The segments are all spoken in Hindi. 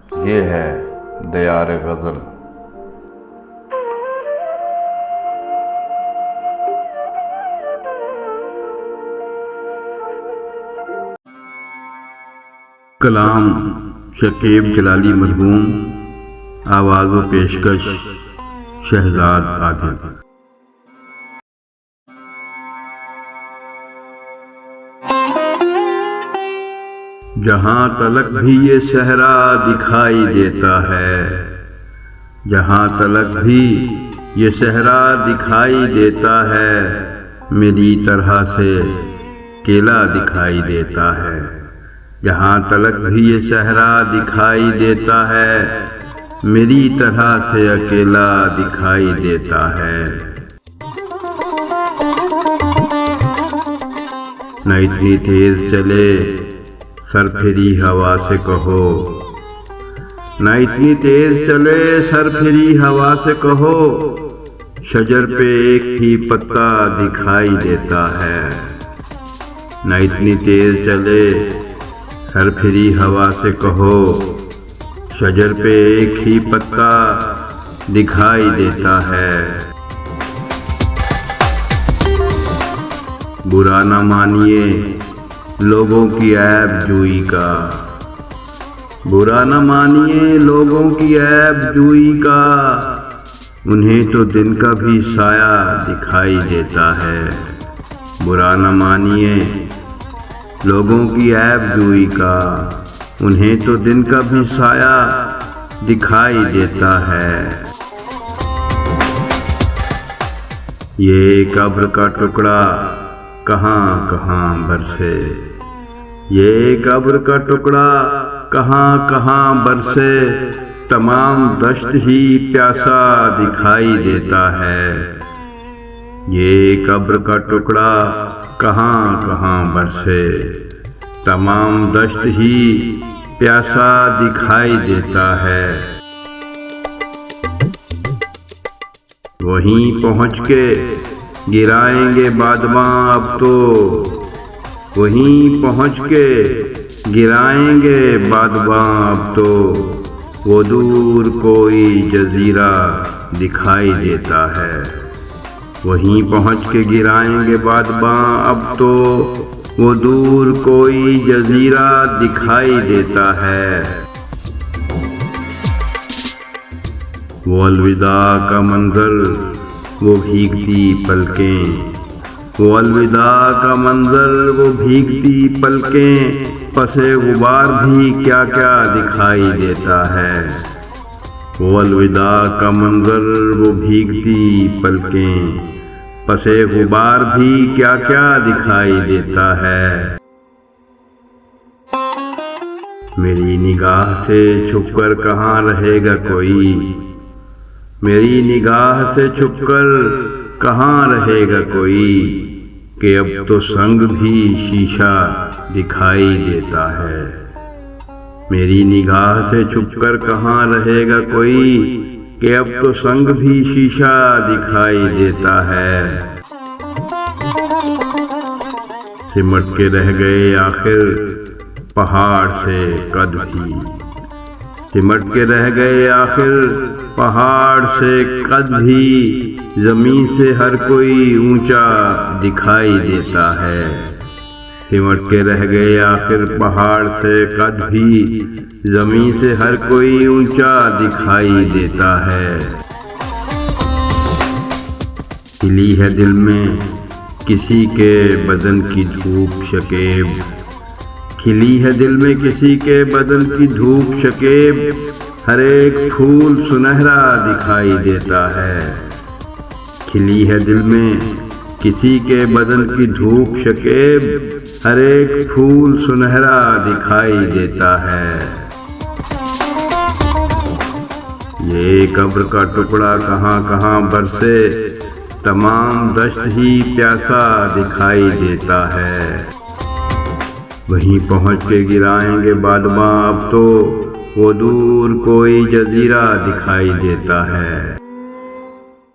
ये है दियार गज़ल। कलाम शकीब जलाली मरहूम। आवाज़ व पेशकश शहजाद आदिल। जहाँ तलक भी ये सहरा दिखाई देता है, जहाँ तलक भी ये सहरा दिखाई देता है, मेरी तरह से केला दिखाई देता है। जहाँ तलक भी ये सहरा दिखाई देता है, मेरी तरह से अकेला दिखाई देता है। न इतनी तेज चले सरफिरी हवा से कहो, न इतनी तेज चले सरफिरी हवा से कहो, शजर पे एक ही पत्ता दिखाई देता है। न इतनी तेज चले सरफिरी हवा से कहो, शजर पे एक ही पत्ता दिखाई देता है। बुरा न मानिए लोगों की ऐब जुई का, बुरा न मानिए लोगों की ऐब जुई का, उन्हें तो दिन का भी साया दिखाई देता है। बुरा न मानिए लोगों की ऐब जुई का, उन्हें तो दिन का भी साया दिखाई देता है। ये कब्र का टुकड़ा कहाँ कहाँ बरसे, ये कब्र का टुकड़ा कहाँ कहाँ बरसे, तमाम दश्त ही प्यासा दिखाई देता है। ये कब्र का टुकड़ा कहाँ कहाँ बरसे, तमाम दश्त ही प्यासा दिखाई देता है। वहीं पहुँच के गिराएंगे बादमां अब तो, वहीं पहुँच के गिराएंगे बादमां अब तो, वो दूर कोई जजीरा दिखाई देता है। वहीं पहुँच के गिराएंगे बादमां अब तो, वो दूर कोई जजीरा दिखाई देता है। वो अलविदा का मंजर वो भीगती पलकें, वो अलविदा का मंजर वो भीगती पलकें, पसे गुबार भी क्या क्या दिखाई देता है। वो अलविदा का मंजर वो भीगती पलकें, पसे गुबार भी क्या क्या दिखाई देता है। मेरी निगाह से छुपकर कहाँ रहेगा कोई, मेरी निगाह से छुपकर कहाँ रहेगा कोई, कि अब तो संग भी शीशा दिखाई देता है। मेरी निगाह से छुपकर कहाँ रहेगा कोई, कि अब तो संग भी शीशा दिखाई देता है। सिमट के रह गए आखिर पहाड़ से कद भी, सिमट के रह गए आखिर पहाड़ से कद भी, जमीन से हर कोई ऊंचा दिखाई देता है। सिमट के रह गए आखिर पहाड़ से कद भी, जमीन से हर कोई ऊंचा दिखाई देता है। खिली है दिल में किसी के बदन की धूप शकेब, खिली है दिल में किसी के बदन की धूप शकेब, हर एक फूल सुनहरा दिखाई देता है। खिली है दिल में किसी के बदन की धूप शकेब, हर एक फूल सुनहरा दिखाई देता है। ये कब्र का टुकड़ा कहाँ कहाँ बरसे, तमाम दश्त ही प्यासा दिखाई देता है। वहीं पहुँच के गिराएंगे बादमां अब तो, वो दूर कोई जजीरा दिखाई देता है।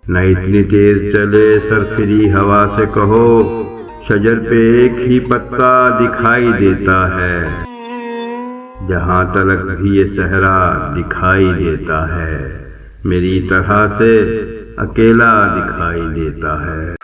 न इतनी तेज चले सरफिरी हवा से कहो, शजर पे एक ही पत्ता दिखाई देता है। जहाँ तलक भी ये सहरा दिखाई देता है, मेरी तरह से अकेला दिखाई देता है।